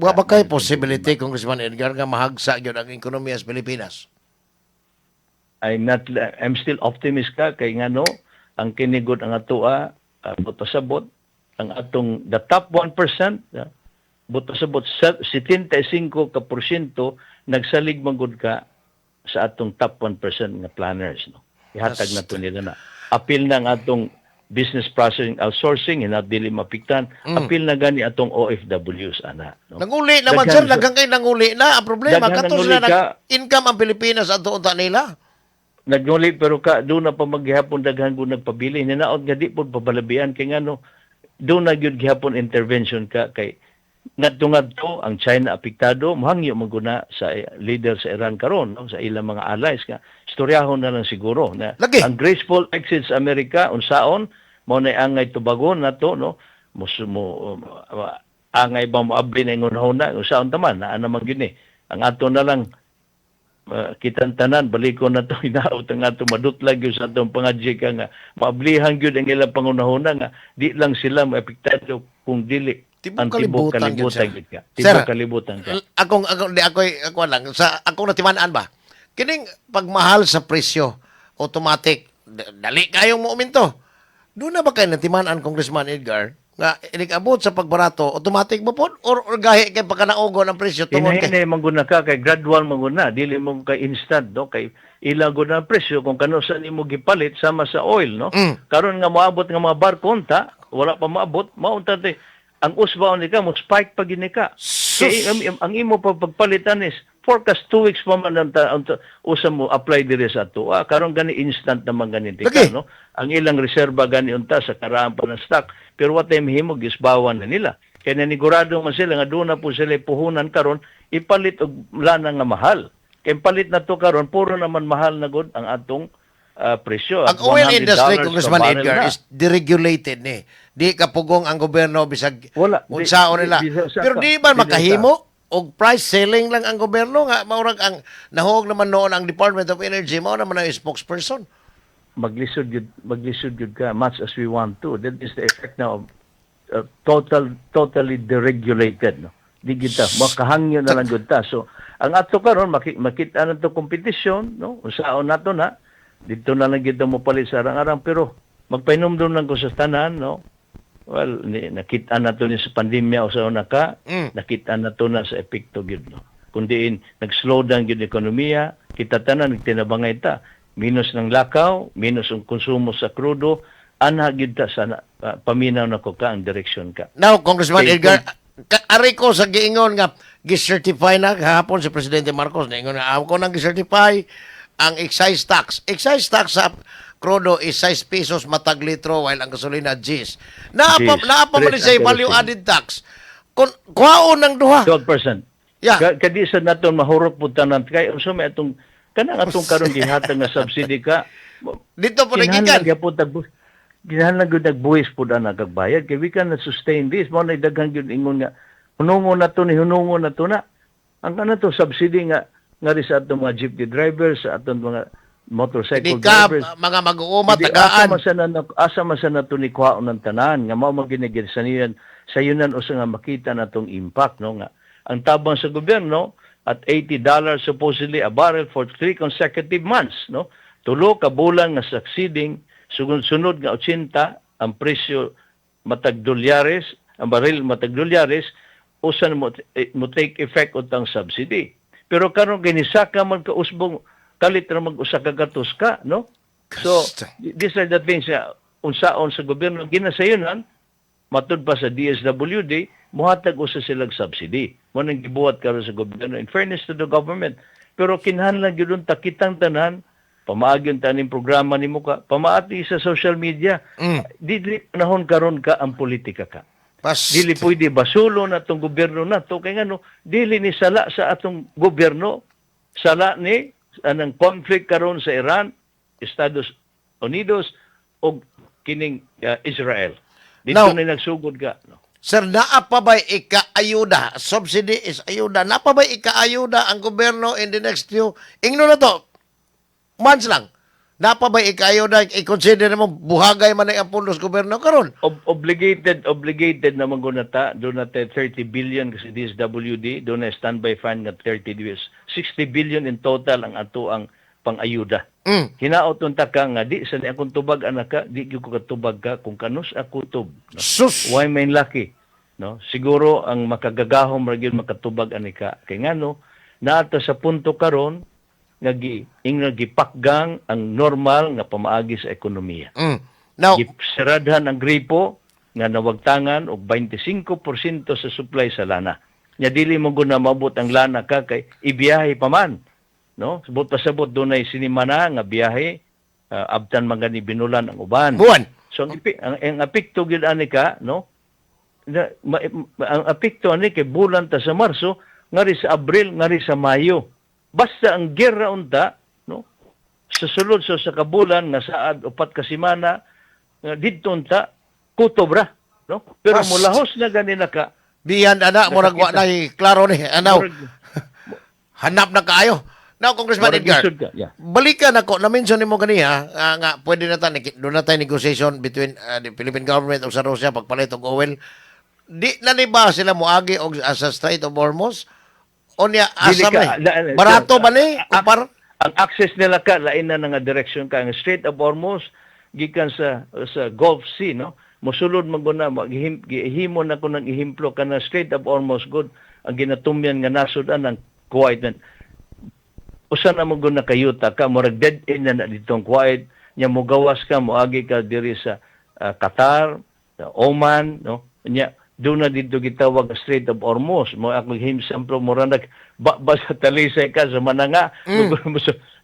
Wa ba kay possibility, Congressman Edgar, nga mahagsa gyud ang ekonomiya sa Pilipinas? I'm still optimist ka kay ngano ang kinigod ang atoa pasabot ang atong the top 1% pasabot 75% nagsalig manggod ka sa atong top 1% nga planners, no. Ihatag na to nila na apil na ang atong business processing outsourcing ina dili mapiktan, apil na gani atong OFWs ana, no. Nanguli naman, sir, Daghan- lagang kay nanguli na. Ang problema, Daghan kato nanguli sila ka. income ang Pilipinas at unta nila. Nagnuli pero ka doon na pa maghihapon daghan ko nagpabili ninaot nga di pod pabalabian kay ngano doon na gyud gihapon intervention ka kay ngadto ang China apektado mohangyo maguna sa leader sa Iran karon, no? Sa ilang mga allies nga istoryahon na lang siguro na Lagi. ang graceful exit sa Amerika unsaon mo na angay tubagon nato, no, angay ba mo abli na ingon-hona unsaon taman naa naman gyud ni ang ato na lang kitang tanan balikon na to hinaot ang ato madutlag gyud sa atong pangadji ka nga maablihan gyud ang ilang pangunahuna nga di lang sila maapektado kung dili Tibok ang tibok kalibutan gyud, kalibutan sir. gyud ka. Sir, Tibok kalibutan ka. Ako lang, sa akong natimanaan ba, kining pagmahal sa presyo, automatic, dali kayong muuminto. Doon na ba kayo natimanaan, Congressman Edgar, nga inig-abot sa pagbarato, automatic mo po, or gahi kay pagkanaugo ng presyo tungod kay... Hinay mangguna ka kay gradual mangguna dili mo kay instant, no, kay ilang gud ang presyo kung kano sa nimo gipalit sama sa oil, no. Karon nga moabot nga mga barko unta wala pa maabot maunta ang usba ni ka mo spike pag gini ka. Kaya ang imo pa pagpalitan is forecast 2 weeks pa man ang usa mo apply diri sa ato. Karon gani instant naman gani ka, Lagi. no. Ang ilang reserba gani unta sa karaan pa ng stock. Pero what time himo gisbawan na nila. Kaya nanigurado man sila nga doon na po sila puhunan karon ipalit og lana nga mahal. Kaya palit na to karon puro naman mahal na gud ang atong presyo. Ang At oil $100 industry, per Congressman barrel Edgar, na. is deregulated ni. Di kapugong ang gobyerno bisag Wala. unsaon nila. Bisa Pero ka. di ba Bisa makahimo og price selling lang ang gobyerno nga maurag ang nahuog naman noon ang Department of Energy mao naman ang spokesperson. Maglisod yun ka much as we want to. That is the effect now of totally deregulated, no. Di kita makahangyo na lang gud ta. So ang ato karon makita na to kompetisyon, no, unsaon nato na dito na lang kita mo palit sa arang-arang pero magpainomdom lang ko sa tanan, no. Well, nakita na to ni sa pandemya o sa una ka, nakita na to na sa epekto gyud, no. Kundi nag-slow down gyud ekonomiya, kita tanan nagtinabangay ta. Minus ng lakaw, minus ang konsumo sa krudo, ana gyud ta sa paminaw na ko ka ang direksyon ka. Now, Congressman Okay, Edgar, ari ko sa giingon nga gi-certify na kahapon si Presidente Marcos na ingon nga ako nang gi-certify ang excise tax. Excise tax sa krudo is 6 pesos matag litro while ang gasolina Gs. Naapa man ni say value added tax. Kun kuhaon ng duha. 12%. Yeah. Kadi sa naton mahurot pud tanan kay unsa may atong kanang atong karon gihatag nga subsidy ka. Dito po Kinahanglan nagikan. gyapon kinahanglan gyud nagbuhis pud ana kag bayad kay we cannot sustain this mo na daghang gyud ingon nga hunungo na to na. Ang kana to subsidy nga ri sa atong mga jeepney drivers, sa atong mga motorcycle Hindi ka drivers. mga mag-uuma Hindi, tagaan. asa man sa nato ni kuhaon ng tanan nga mao maginigid sa niyan sa yunan usa nga makita natong impact, no, nga ang tabang sa gobyerno at $80 supposedly a barrel for 3 consecutive months, no. Tulo ka bulan nga succeeding sunod nga 80 ang presyo matag dolyares, ang baril matag dolyares usan mo take effect utang subsidy. Pero karon ginisaka man ka usbong kalit ra mag-usa ka gatos ka, no? So these are the things unsaon sa gobyerno ginasayunan matud pa sa DSWD muhatag usa silang subsidy. Mo nang gibuhat karon sa gobyerno in fairness to the government. Pero kinahanglan gyud takitang tanan pamaagyon taning programa nimo ka pamaati sa social media. Dili panahon karon ka ang politika ka. Dili pwede basulo na itong gobyerno na ito. Kaya nga, no, dili ni sala sa atong gobyerno, sala ni anang conflict karon sa Iran, Estados Unidos, o kining Israel. Dito Now, na nagsugod ka. No? Sir, naapa ba'y ika-ayuda? Subsidy is ayuda. Naapa ba'y ika-ayuda ang gobyerno in the next few, ingno na to, months lang. Napa ba ikayo na i-consider mo buhagay man ang pundos gobyerno karon? Obligated naman guna ta, doon na 30 billion kasi DSWD, doon na standby fund nga 30 years. 60 billion in total ang ato ang pang-ayuda. Hinaoton ta ka nga, di sa akong tubag anak ka, di ko katubag ka kung kanus ako tub. No? Sus! Why main lucky? No? Siguro ang makagagahom ra gyud makatubag ani ka. Kay ngano, naata sa punto karon nga gipakgang ang normal nga pamaagi sa ekonomiya. Now, Gisaradhan ang gripo nga nawagtangan og 25% sa supply sa lana. Nya dili mo guna mabot ang lana ka kay ibiyahe pa man. No? Sabot pasabot dunay sinimana nga biyahe abtan man gani binulan ang uban. buwan. So ang apekto gyud ani ka, no? Ang apekto ani kay bulan ta sa Marso, ngari sa Abril, ngari sa Mayo. Basta ang gera unta, no? Sa sulod sa kabulan nga saad upat ka semana nga didto unta kutobra, no? Pero Basta. mulahos na gani na ka. Biyan ana murag wa na klaro ni. Anaw, murag- hanap na kaayo. Now, Congressman murag Edgar, lisod ka. Yeah. balikan ako, na-mention ni mo ganiha, nga pwede na doon na tayo negotiation between the Philippine government o sa Russia pagpalit og oil. Di na ni ba sila moagi og sa Strait of Hormuz? O niya Dili asa ka- man barato ba ni? Kupar? Ang access nila ka lain na nga direction ka ang Strait of Hormuz gikan sa Gulf Sea, no? Mosulod man guna gihimo na ko ng ihimplo kana Strait of Hormuz good ang ginatumyan nga nasud ang Kuwait. Usa na mo guna kayuta ka murag dead end na ditong Kuwait nya mogawas ka moagi ka diri sa Qatar, sa Oman, no? Nya doon na dito gitawag nga Strait of Hormuz. Mo ako himsamplo mo ranag sa talisay ka sa mananga.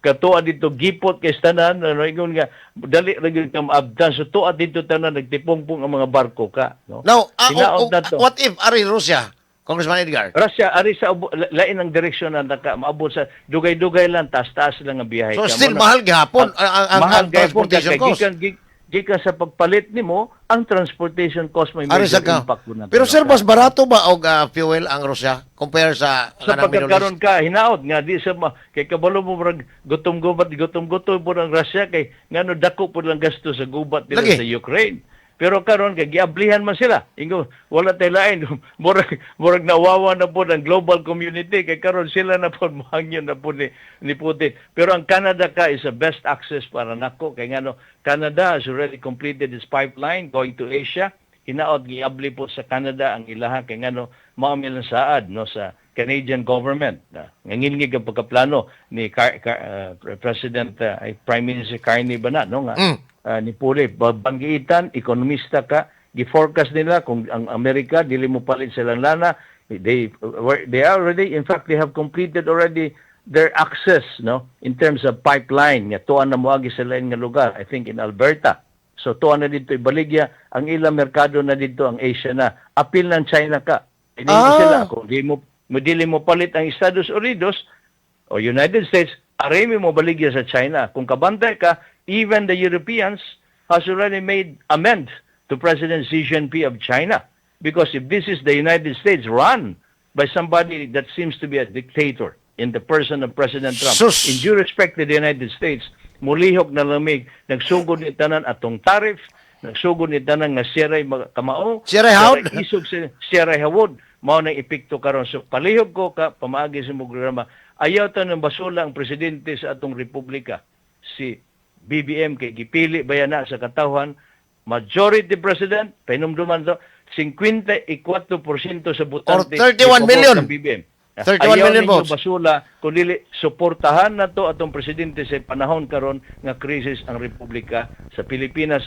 Katuwa dito gipot kay tanan ano ingon nga dali ra gyud ka maabdan so tuwa dito tanan nagtipongpong ang mga barko ka, no? Now, Hinaot na to. what if ari Russia? Congressman Edgar. Russia ari sa lain ang direksyon na maabot sa dugay-dugay lang taas-taas lang ang biyahe. So Kaya still mo na- mahal gihapon ang mahal gaypon transportation kay cost. gikan sa pagpalit nimo ang transportation cost may Ari major sa ka. impact po na. Pero sir, mas barato ba og fuel ang Russia compare sa sa kanang Middle East? pagkakaroon ka hinaot nga di sa kay kabalo mo murag gutom-gubat po ang Russia kay ngano dako po lang gasto sa gubat nila Lagi. sa Ukraine. Pero karon kay giablihan man sila. Ingo wala tay lain murag nawawa na po ang global community kay karon sila na po mahangyon na po ni Putin. Pero ang Canada ka is the best access para nako kay ngano Canada has already completed its pipeline going to Asia. Hinaot giabli po sa Canada ang ilaha kay ngano mao milang saad no sa Canadian government. Ngingilngig ang pagkaplano ni President Prime Minister Carney Bana no nga ni Puli banggitan ekonomista ka gi-forecast nila kung ang Amerika dili mo palit silang lana they already in fact they have completed already their access no in terms of pipeline nga tuan na moagi sa lain nga lugar I think in Alberta. So tuwa na dito ibaligya ang ilang merkado na dito ang Asia na apil ng China ka. Hindi sila kung dili mo palit ang Estados Unidos o United States, aremi mo baligya sa China. Kung kabantay ka, even the Europeans has already made amend to President Xi Jinping of China. Because if this is the United States run by somebody that seems to be a dictator in the person of President Trump, Sus! in due respect to the United States, mulihok na lamig, nagsugod ni tanan atong tariff, nagsugod ni tanan nga siray kamao, Siray hawd? isog siray hawod, mao nang epekto karon. So palihog ko ka pamaagi sa mong programa, ayaw ta ng basula ang presidente sa atong republika, si BBM kay gipili bayan na sa katawhan, majority president, pinumduman to, 54% sa botante. Or 31 million. Ng BBM. 31 Ayaw million ninyo votes. basula, kundi suportahan na to atong presidente sa panahon karon nga krisis ang republika sa Pilipinas.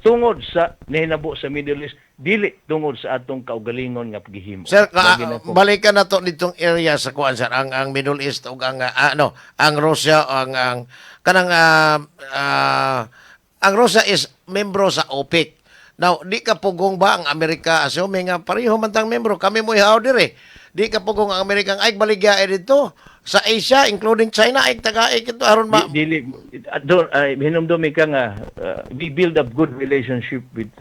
Tungod sa nahinabo sa Middle East, dili tungod sa atong kaugalingon nga paghihimo. Sir, Lagi na po. balikan na to nitong area sa kuan sir, ang Middle East ug ang Russia ang kanang ang Russia is membro sa OPEC. Now, di ka pugong ba ang Amerika assuming nga pareho man tang membro kami mo ihaw dire. Di ka pugong ang Amerika ay baligya dito sa Asia including China ay taga ito aron Dili hinumdumi ka nga we build up good relationship with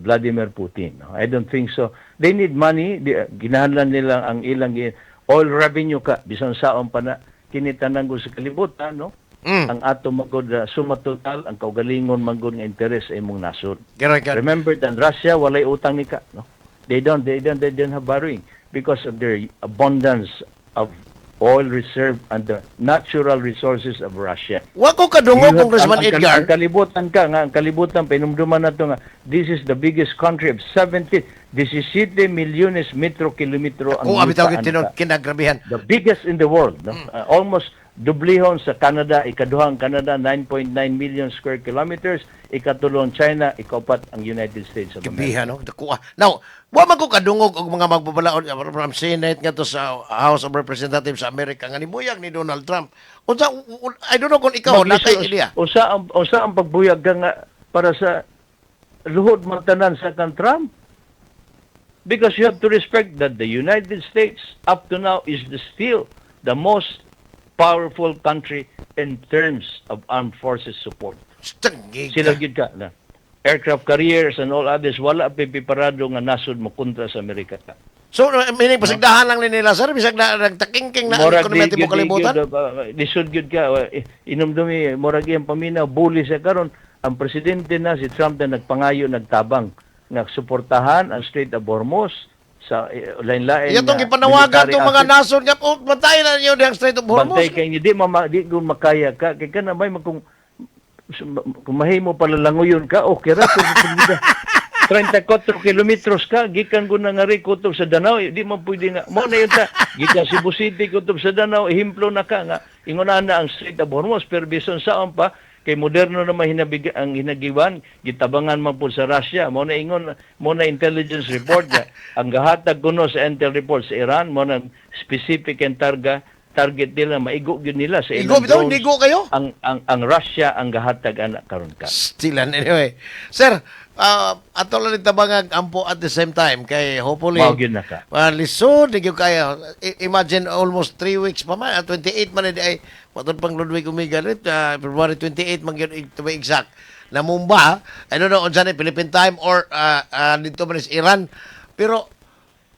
Vladimir Putin. No? I don't think so. They need money. Ginahanlan nila ang ilang oil revenue ka bisan saon pa na kinitanang sa kalibutan, no? ang ato magod sumatotal ang kaugalingon magod nga interes sa imong nasod. Correct. Remember that Russia walay utang ni ka, no? They don't have borrowing because of their abundance of oil reserve and the natural resources of Russia. Wa ko kadungo, Congressman Edgar. Ang kalibutan, pinumduman na ito nga, this is the biggest country of 17 milyones metro kilometro ang Kung abitaw yutaan ka. kinagrabihan. The biggest in the world. No? Almost dublihon sa Canada, ikaduhang Canada, 9.9 million square kilometers, ikatulong China, ikaupat ang United States of America. Gabihan, no? Dakuha. Now, wa man ko kadungog og mga magbabalaod from Senate nga to sa House of Representatives sa Amerika nga nibuyag ni Donald Trump. Unsa, I don't know kung ikaw natay ideya. Usa ang pagbuyag ka nga para sa luhod man tanan sa kan Trump. Because you have to respect that the United States up to now is still the most powerful country in terms of armed forces support. Sila gyud ka na aircraft carriers and all others wala pipiparado nga nasod mo kontra sa Amerika. So, meaning pasagdahan lang ni nila, sir, bisag na nagtakingking na ang ekonomiya mo kalibutan? Lisod gyud ka, inumdumi, murag iyang paminaw, bully sa karon ang presidente na si Trump na nagpangayo, nagtabang, nga suportahan ang Strait of Hormuz sa lain-lain. Itong ipanawagan itong mga nasod nga, bantayan na niyo ang Strait of Hormuz. Bantay kayo, di ko makaya ka, kaya ka na may kung mahimo palalangoyon ka, okay ra, 34 kilometros ka, gikan ko na nga rin kutob sa Danau, di man pwede nga, mo na yun ta, gikan Cebu City, kutob sa Danau, ihimplo na ka nga, ingunahan na ang Strait of Hormuz, pero bison saan pa, kay moderno naman ang hinagiwan, gitabangan man po sa Russia, mo na ingon, mo na intelligence report nga, ang gahatag kuno sa intel report sa Iran, mo na specific and target nila, maigo yun nila sa ilang drones. Igo kayo? Ang Russia ang gahatag anak karon ka. Stilan, anyway. Sir, ato lang itabang ampo at the same time kay hopefully Mawagin na ka. lisod nagyo kaya imagine almost 3 weeks pa man 28 man ay patod pang Ludwig Umiga February 28 man gyud to be exact na Mumba I don't know unsa ni Philippine time or dito man is Iran pero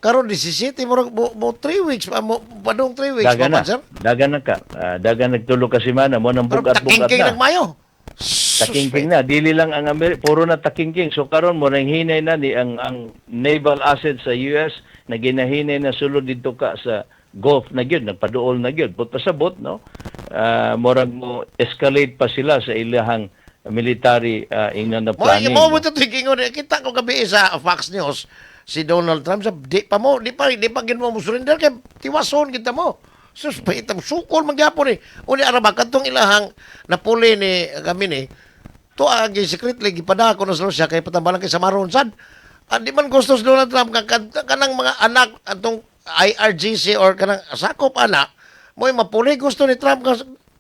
karon 17 mo 3 weeks pa mo padung 3 weeks Dagan pa man na. sir Dagan na ka. Dagan nagtulo ka semana mo nang pero bugat-bugat takingking na. nagmayo Takingking na, dili lang ang puro na takingking. So karon mo nang hinay na ni ang naval asset sa US na ginahinay na sulod dito ka sa Gulf na gyud, nagpaduol na gyud. But pasabot no. Murag mo escalate pa sila sa ilahang military ingnan na planning. Mo to thinking kita ko gabi sa Fox News si Donald Trump sa di pa gin mo surrender kay tiwason kita mo. Sus, paitang sukol magyapon uni araba kadtong ilahang napuli ni kami ni to agi secretly gipadako na sa Russia kay patambalan kay Samaron sad. Di man gusto si Donald Trump kanang mga anak atong IRGC or kanang sakop anak mo'y mapuli gusto ni Trump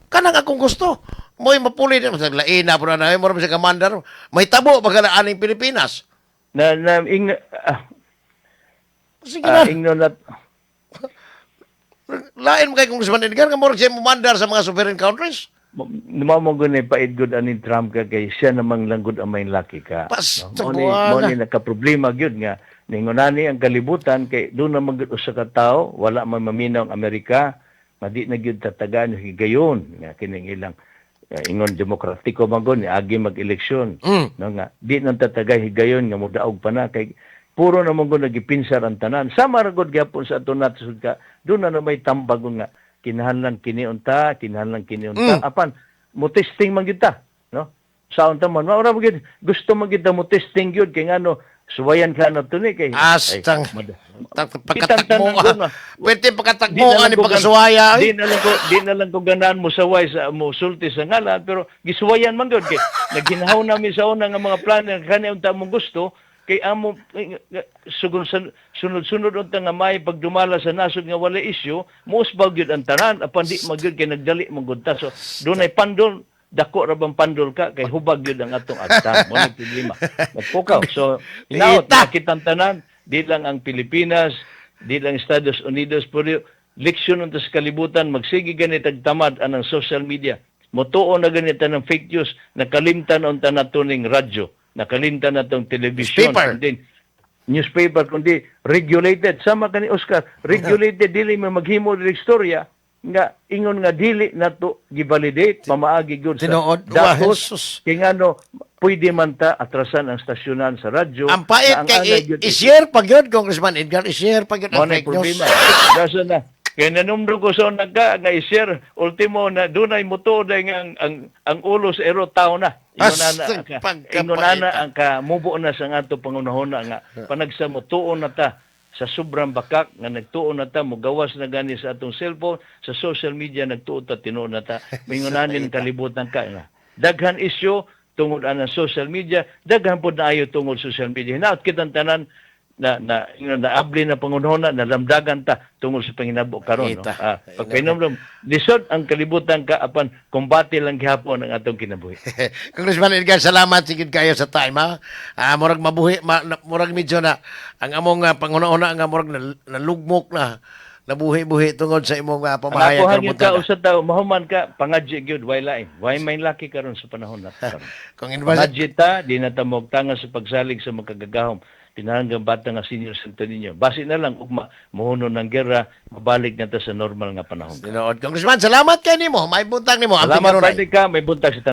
kanang akong gusto mo'y mapuli lain na po na mo sa commander may tabo baga aning Pilipinas sige na lain mo kay Congressman Edgar nga mo siya mumandar sa mga sovereign countries. Mo gani paid good ani Trump ka kay siya namang langgod ang may laki ka. Mo ni nakaproblema gyud nga ningunani ang kalibutan kay do na magud usa ka tawo wala man maminaw ang Amerika madi na gyud tatagan higayon nga kining ilang ingon demokratiko magon agi mag-eleksyon no nga di nang tatagay higayon nga modaog pa na kay puro namang ko nagipinsar ang tanan. Sama ragod gyapon sa ato natsud ka. Doon na may tambag nga kinahanglan kiniunta. Apan mo testing man gyud ta, no? Saon ta man, maura gyud gusto man gyud mo testing gyud kay ngano suwayan ka na to ni kay astang pagkatakmo. Pwede pagkatakmo ani pagkasuwaya. Di na lang ko ganahan mo saway sa mo sulti sa ngalan pero gisuwayan man gyud kay naghinhaw nami sa una nga mga plano kani unta mo gusto kay amo sunod-sunod unta nga may pagdumala sa nasod nga wala isyu muusbaw gyud ang tanan apan di magyud kay nagdali mong gudta so dunay pandol dako ra bang pandol ka kay hubag gyud ang atong agtang mo ni problema nagpukaw so inaot nakitang tanan di lang ang Pilipinas di lang Estados Unidos pero leksyon unta sa kalibutan magsige ganit tamad anang social media motuo na ganit ng fake news nakalimtan unta natuning radyo nakalimtan na itong television, newspaper, kundi regulated. Sama ka ni Oscar, regulated, dili mo maghimo ng istorya, nga ingon nga dili nato givalidate mamaagi gyud sa Tinuod. datos Jesus. kay ngano pwede man ta atrasan ang stasyonan sa radyo. Ang pait na ang kay anay gyud i-share pag yun, Congressman Edgar, i-share pag yun Mao ang na fake news. problema. Daso na. Kaya nanumdro ko sa nagka nga i-share ultimo na dunay moto nga ang ulo sa ero tao na. Basta pagkapait. Ingon na ang kamubo na sa ato pangunahon nga panagsa mo tuon na ta sa sobrang bakak nga nagtuon na ta mo gawas na gani sa atong cellphone sa social media nagtuon ta tinuon na ta mingunanin kalibutan ka nga daghan isyu tungod anang social media daghan pod na ayo tungod social media hinaot kitang tanan na abli na pangunahon na lamdagan ta tungod sa panginabo karon no. Ita. Pagpainom lisod ang kalibutan ka apan kumbati lang gihapon ang atong kinabuhi. Congressman Edgar, salamat sigid kayo sa time ha. Murag mabuhi, murag medyo na ang among pangunahuna nga murag nalugmok na nabuhi-buhi tungod sa imong pamahayag Nakuha gyud ka karon. usa ta mahuman ka pangadji gyud way lain. Way may laki karon sa panahon nato karon. Kung inbasa, Pangadji ta di na ta mogtangan sa pagsalig sa makagagahom. Pinahanggang bata nga senior citizen ninyo. Basi na lang ugma muhuno ng gera mabalik na ta sa normal nga panahon. Congressman, salamat kay nimo. May buntag nimo. Amping Salamat kanunay. pwede ka may buntag sa